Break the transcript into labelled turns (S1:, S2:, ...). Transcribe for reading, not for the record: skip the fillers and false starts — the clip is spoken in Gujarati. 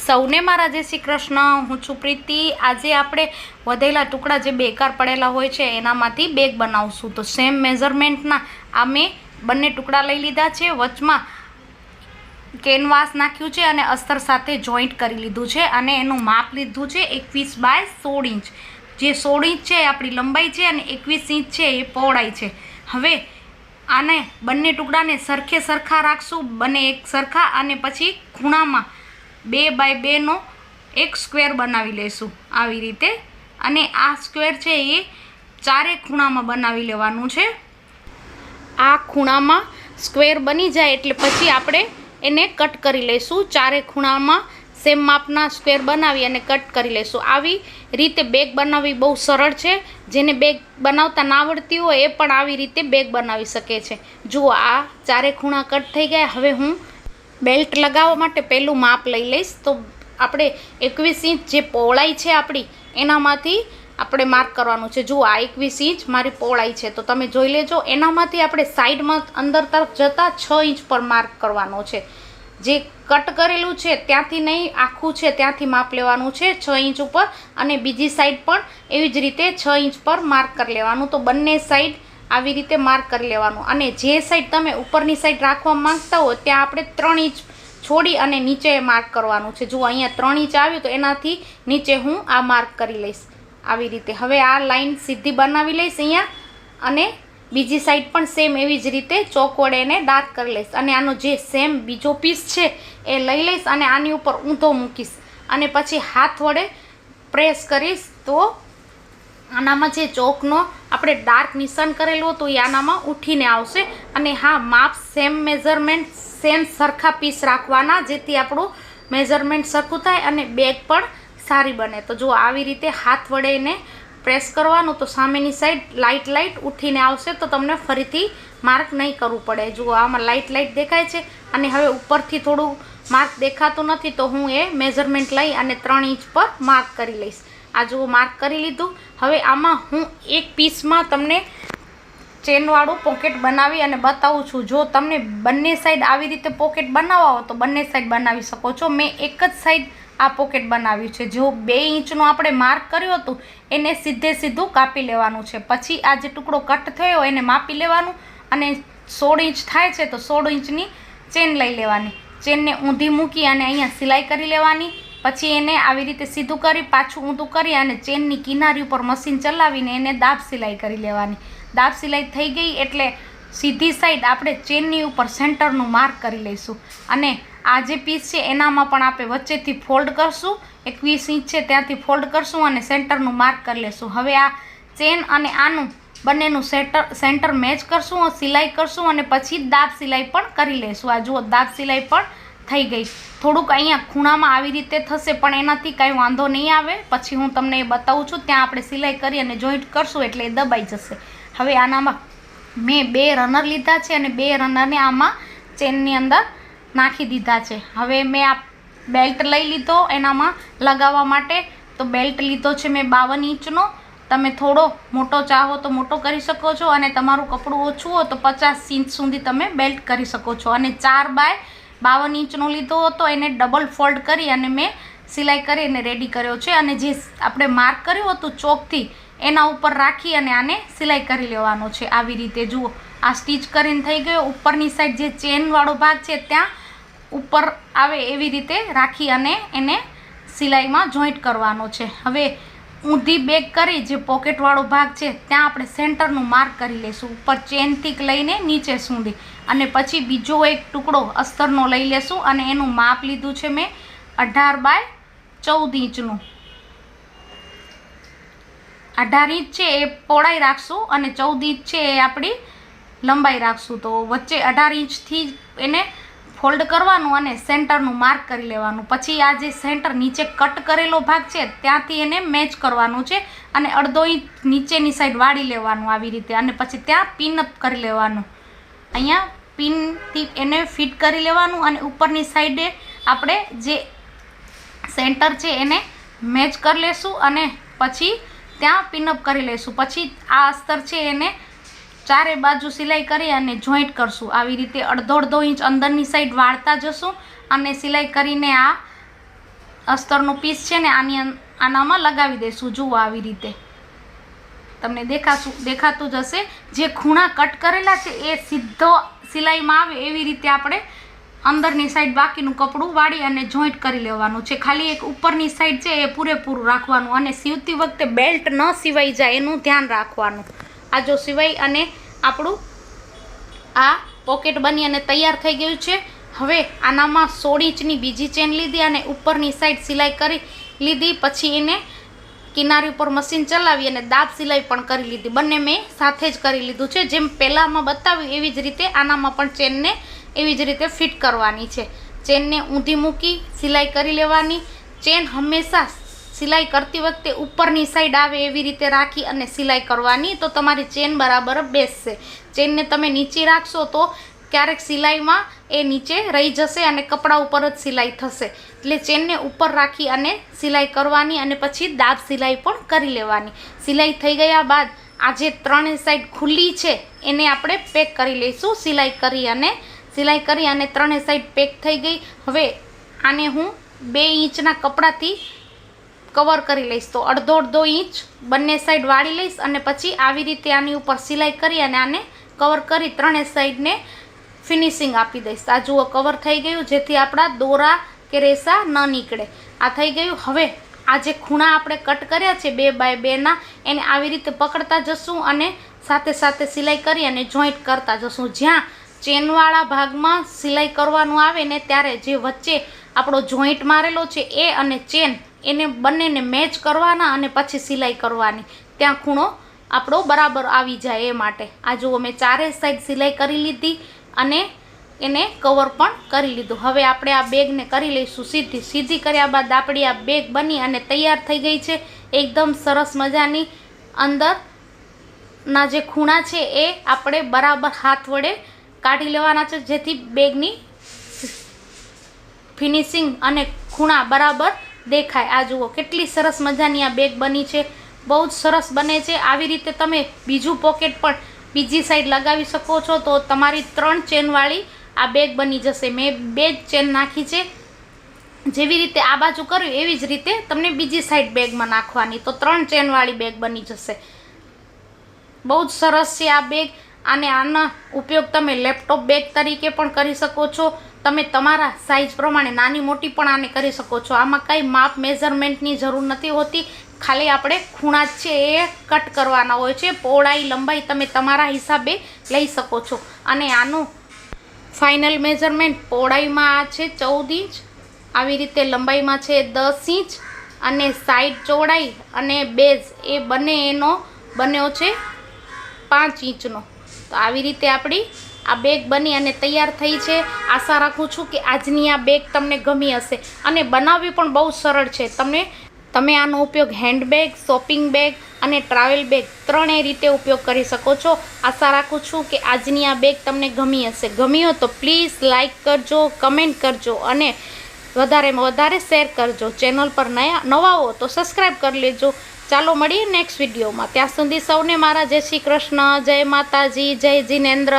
S1: સૌને મારા જય શ્રી કૃષ્ણ। હું છું પ્રીતિ। આજે આપણે વધેલા ટુકડા જે બેકાર પડેલા હોય છે એનામાંથી બેગ બનાવશું। તો સેમ મેઝરમેન્ટના આ મેં બંને ટુકડા લઈ લીધા છે, વચમાં કેનવાસ નાખ્યું છે અને અસ્તર સાથે જોઈન્ટ કરી લીધું છે અને એનું માપ લીધું છે 21 બાય 16 ઇંચ। જે 16 ઇંચ છે એ આપણી લંબાઈ છે અને 21 ઇંચ છે એ પહોળાઈ છે। હવે આને બંને ટુકડાને સરખે સરખા રાખશું, બંને એક સરખા, અને પછી ખૂણામાં 2 બાય 2 નો એક સ્ક્વેર બનાવી લેશું આવી રીતે। અને આ સ્ક્વેર છે એ ચારે ખૂણામાં બનાવી લેવાનું છે। આ ખૂણામાં સ્ક્વેર બની જાય એટલે પછી આપણે એને કટ કરી લઈશું। ચારે ખૂણામાં સેમ માપના સ્ક્વેર બનાવી અને કટ કરી લઈશું। આવી રીતે બેગ બનાવવી બહુ સરળ છે। જેને બેગ બનાવતા ના આવડતી હોય એ પણ આવી રીતે બેગ બનાવી શકે છે। જુઓ, આ ચારે ખૂણા કટ થઈ ગયા। હવે હું બેલ્ટ લગાવવા માટે પહેલું માપ લઈ લઈશ। તો આપણે 21 ઇંચ જે પહોળાઈ છે આપણી એનામાંથી આપણે માર્ક કરવાનું છે। જુઓ, આ 21 ઇંચ મારી પહોળાઈ છે, તો તમે જોઈ લેજો। એનામાંથી આપણે સાઈડમાં અંદર તરફ જતાં 6 ઇંચ પર માર્ક કરવાનો છે। જે કટ કરેલું છે ત્યાંથી નહીં, આખું છે ત્યાંથી માપ લેવાનું છે 6 ઇંચ ઉપર, અને બીજી સાઈડ પણ એવી જ રીતે 6 ઇંચ પર માર્ક કરી લેવાનું। તો બંને સાઈડ આવી રીતે માર્ક કરી લેવાનું। અને જે સાઈડ તમે ઉપરની સાઈડ રાખવા માંગતા હો ત્યાં આપણે 3 ઇંચ છોડી અને નીચે માર્ક કરવાનું છે। જુઓ, અહીંયા 3 ઇંચ આવ્યું તો એનાથી નીચે હું આ માર્ક કરી લઈશ આવી રીતે। હવે આ લાઈન સીધી બનાવી લઈશ અહીંયા, અને બીજી સાઈડ પણ સેમ એવી જ રીતે ચોક વડે એને ડાર્ક કરી લઈશ। અને આનો જે સેમ બીજો પીસ છે એ લઈ લઈશ અને આની ઉપર ઊંધો મૂકીશ અને પછી હાથ વડે પ્રેસ કરીશ તો આનામાં જે ચોકનો આપણે ડાર્ક નિશાન કરેલું હતું એ આનામાં ઉઠીને આવશે। અને હા, માપ સેમ મેઝરમેન્ટ સેમ સરખા પીસ રાખવાના, જેથી આપણું મેઝરમેન્ટ સરખું થાય અને બેગ પણ સારી બને। તો જો આવી રીતે હાથ વડે એને પ્રેસ કરવાનું તો સામેની સાઈડ લાઇટ ઉઠીને આવશે, તો તમને ફરીથી માર્ક નહીં કરવું પડે। જુઓ, આમાં લાઇટ દેખાય છે અને હવે ઉપરથી થોડું માર્ક દેખાતું નથી, તો હું એ મેઝરમેન્ટ લઈ અને 3 ઇંચ પર માર્ક કરી લઈશ। આ જુઓ, માર્ક કરી લીધું। હવે આમાં હું એક પીસમાં તમને ચેનવાળું પોકેટ બનાવી અને બતાવું છું। જો તમને બંને સાઈડ આવી રીતે પોકેટ બનાવવા હોય તો બંને સાઈડ બનાવી શકો છો। મેં એક જ સાઈડ આ પોકેટ બનાવ્યું છે। જો 2 ઇંચનું આપણે માર્ક કર્યું હતું એને સીધું કાપી લેવાનું છે। પછી આ જે ટુકડો કટ થયો એને માપી લેવાનું, અને 16 ઇંચ થાય છે તો 16 ઇંચની ચેન લઈ લેવાની। ચેનને ઊંધી મૂકી અને અહીંયા સિલાઈ કરી લેવાની। પછી એને આવી રીતે સીધું કરી પાછું ઊંધું કરી અને ચેનની કિનારી ઉપર મશીન ચલાવીને એને દાબ સિલાઈ કરી લેવાની। દાબ સિલાઈ થઈ ગઈ એટલે સીધી સાઈડ આપણે ચેનની ઉપર સેન્ટરનું માર્ક કરી લઈશું। અને આ જે પીસ છે એનામાં પણ આપણે વચ્ચેથી ફોલ્ડ કરશું, 21 ઇંચ છે ત્યાંથી ફોલ્ડ કરશું અને સેન્ટરનું માર્ક કરી લઈશું। હવે આ ચેન અને આનું બંનેનું સેન્ટર મેચ કરશું, સિલાઈ કરશું અને પછી દાબ સિલાઈ પણ કરી લઈશું। આ જુઓ, દાબ સિલાઈ પણ થઈ ગઈ। થોડુંક અહીંયા ખૂણામાં આવી રીતે થશે પણ એનાથી કાંઈ વાંધો નહીં આવે, પછી હું તમને એ બતાવું છું। ત્યાં આપણે સિલાઈ કરી અને જોઈન્ટ કરશું એટલે એ દબાઈ જશે। હવે આનામાં મેં 2 રનર લીધા છે અને 2 રનરને આમાં ચેનની અંદર નાખી દીધા છે। હવે મેં આ બેલ્ટ લઈ લીધો એનામાં લગાવવા માટે। તો બેલ્ટ લીધો છે મેં 52 ઇંચનો। તમે થોડો મોટો ચાહો તો મોટો કરી શકો છો, અને તમારું કપડું ઓછું હોય તો 50 ઇંચ સુધી તમે બેલ્ટ કરી શકો છો। અને 4 બાય 52 ઇંચનો લીધો હતો, એને ડબલ ફોલ્ડ કરી અને મેં સિલાઈ કરીને રેડી કર્યો છે। અને જે આપણે માર્ક કર્યું હતું ચોકથી એના ઉપર રાખી અને આને સિલાઈ કરી લેવાનો છે આવી રીતે। જુઓ, આ સ્ટીચ કરીને થઈ ગયો। ઉપરની સાઈડ જે ચેનવાળો ભાગ છે ત્યાં ઉપર આવે એવી રીતે રાખી અને એને સિલાઈમાં જોઈન્ટ કરવાનો છે। હવે ઊંધી બેગ કરી જે પોકેટવાળો ભાગ છે ત્યાં આપણે સેન્ટરનું માર્ક કરી લઈશું, ઉપર ચેનથી લઈને નીચે સુધી। અને પછી બીજો એક ટુકડો અસ્તરનો લઈ લેશું અને એનું માપ લીધું છે મેં 18 બાય 14 ઇંચનું। 18 ઇંચ છે એ પહોળાઈ રાખશું અને 14 ઇંચ છે એ આપણી લંબાઈ રાખશું। તો વચ્ચે 18 ઇંચથી એને ફોલ્ડ કરવાનું અને સેન્ટરનું માર્ક કરી લેવાનું। પછી આ જે સેન્ટર નીચે કટ કરેલો ભાગ છે ત્યાંથી એને મેચ કરવાનું છે અને અડધો ઇંચ નીચેની સાઈડ વાળી લેવાનું આવી રીતે, અને પછી ત્યાં પિનઅપ કરી લેવાનું। અહીંયા પિનથી એને ફિટ કરી લેવાનું અને ઉપરની સાઈડે આપણે જે સેન્ટર છે એને મેચ કરી લેશું અને પછી ત્યાં પિનઅપ કરી લઈશું। પછી આ અસ્તર છે એને ચારે બાજુ સિલાઈ કરી અને જોઈન્ટ કરશું આવી રીતે। અડધો ઇંચ અંદરની સાઈડ વાળતા જશું અને સિલાઈ કરીને આ અસ્તરનું પીસ છે ને આનામાં લગાવી દઈશું. જુઓ આવી રીતે તમને દેખાતું જ હશે. જે ખૂણા કટ કરેલા છે એ સીધો સિલાઈમાં આવે એવી રીતે આપણે અંદરની સાઈડ બાકીનું કપડું વાળી અને જોઈન્ટ કરી લેવાનું છે. ખાલી એક ઉપરની સાઈડ છે એ પૂરેપૂરું રાખવાનું અને સીવતી વખતે બેલ્ટ ન સિવાઈ જાય એનું ધ્યાન રાખવાનું. આ જો સિવાઈ અને આપણું આ પોકેટ બની અને તૈયાર થઈ ગયું છે. હવે આનામાં 16 ઇંચની બીજી ચેન લીધી અને ઉપરની સાઈડ સિલાઈ કરી લીધી. પછી એને કિનારી ઉપર મશીન ચલાવી અને દાબ સિલાઈ પણ કરી લીધી. બંને મેં સાથે જ કરી લીધું છે. જેમ પહેલાંમાં બતાવ્યું એવી જ રીતે આનામાં પણ ચેનને એવી જ રીતે ફિટ કરવાની છે. ચેનને ઊંધી મૂકી સિલાઈ કરી લેવાની. ચેન હંમેશા સિલાઈ કરતી વખતે ઉપરની સાઈડ આવે એવી રીતે રાખી અને સિલાઈ કરવાની, તો તમારી ચેન બરાબર બેસશે. ચેનને તમે નીચે રાખશો તો ક્યારેક સિલાઈમાં એ નીચે રહી જશે અને કપડા ઉપર જ સિલાઈ થશે. એટલે ચેનને ઉપર રાખી અને સિલાઈ કરવાની અને પછી દાબ સિલાઈ પણ કરી લેવાની. સિલાઈ થઈ ગયા બાદ આ જે 3 સાઈડ ખુલ્લી છે એને આપણે પેક કરી લઈશું. સિલાઈ કરી અને 3 સાઈડ પેક થઈ ગઈ. હવે આને હું 2 ઇંચના કપડાથી કવર કરી લઈશ. તો અડધો ઇંચ બંને સાઈડ વાળી લઈશ અને પછી આવી રીતે આની ઉપર સિલાઈ કરી અને આને કવર કરી 3 સાઈડને ફિનિશિંગ આપી દઈશ. આ જુઓ કવર થઈ ગયું, જેથી આપણા દોરા કે રેસા ન નીકળે. આ થઈ ગયું. હવે આ જે ખૂણા આપણે કટ કર્યા છે 2 બાય 2ના એને આવી રીતે પકડતા જશું અને સાથે સાથે સિલાઈ કરી અને જોઈન્ટ કરતા જશું. જ્યાં ચેનવાળા ભાગમાં સિલાઈ કરવાનું આવે ને ત્યારે જે વચ્ચે આપણો જોઈન્ટ મારેલો છે એ અને ચેન એને બંનેને મેચ કરવાના અને પછી સિલાઈ કરવાની. ત્યાં ખૂણો આપણો બરાબર આવી જાય એ માટે. આ જુઓ મેં 4 સાઈડ સિલાઈ કરી લીધી અને એને કવર પણ કરી લીધું. હવે આપણે આ બેગને કરી લઈશું સીધી કર્યા બાદ આપણી આ બેગ બની અને તૈયાર થઈ ગઈ છે. એકદમ સરસ મજાની. અંદરના જે ખૂણા છે એ આપણે બરાબર હાથ વડે કાઢી લેવાના છે, જેથી બેગની ફિનિશિંગ અને ખૂણા બરાબર દેખાય. આ જુઓ કેટલી સરસ મજાની આ બેગ બની છે. બહુ જ સરસ બને છે. આવી રીતે તમે બીજું પોકેટ પણ બીજી સાઈડ લગાવી શકો છો તો તમારી 3 ચેનવાળી આ બેગ બની જશે. મેં 2 જ ચેન નાખી છે. જેવી રીતે આ બાજુ કર્યું એવી જ રીતે તમને બીજી સાઈડ બેગમાં નાખવાની, તો 3 ચેનવાળી બેગ બની જશે. બહુ જ સરસ છે આ બેગ. અને આનો ઉપયોગ તમે લેપટોપ બેગ તરીકે પણ કરી શકો છો. તમે તમારા સાઈઝ પ્રમાણે નાની મોટી પણ આને કરી શકો છો. આમાં કંઈ માપ મેઝરમેન્ટની જરૂર નથી હોતી. ખાલી આપણે ખૂણા જ છે એ કટ કરવાના હોય છે. પહોળાઈ લંબાઈ તમે તમારા હિસાબે લઈ શકો છો. અને આનું ફાઇનલ મેઝરમેન્ટ પહોળાઈમાં આ છે 14 ઇંચ, આવી રીતે લંબાઈમાં છે 10 ઇંચ અને સાઈડ ચોડાઈ અને બેઝ એ એનો બન્યો છે 5 ઇંચનો. તો આવી રીતે આપણી આ બેગ બની અને તૈયાર થઈ છે. આશા રાખું છું કે આજની આ બેગ તમને ગમી હશે અને બનાવવી પણ બહુ સરળ છે. તમે આનો ઉપયોગ હેન્ડબેગ, શોપિંગ બેગ અને ટ્રાવેલ બેગ 3 રીતે ઉપયોગ કરી શકો છો. આશા રાખું છું કે આજની આ બેગ તમને ગમી હશે. ગમી હોય તો પ્લીઝ લાઈક કરજો, કમેન્ટ કરજો અને વધારેમાં વધારે શેર કરજો. ચેનલ પર નવા હો તો સબસ્ક્રાઈબ કરી લેજો. ચાલો મળીએ નેક્સ્ટ વિડીયોમાં. ત્યાં સુધી સૌને મારા જય શ્રી કૃષ્ણ, જય માતાજી, જય જિનેન્દ્ર.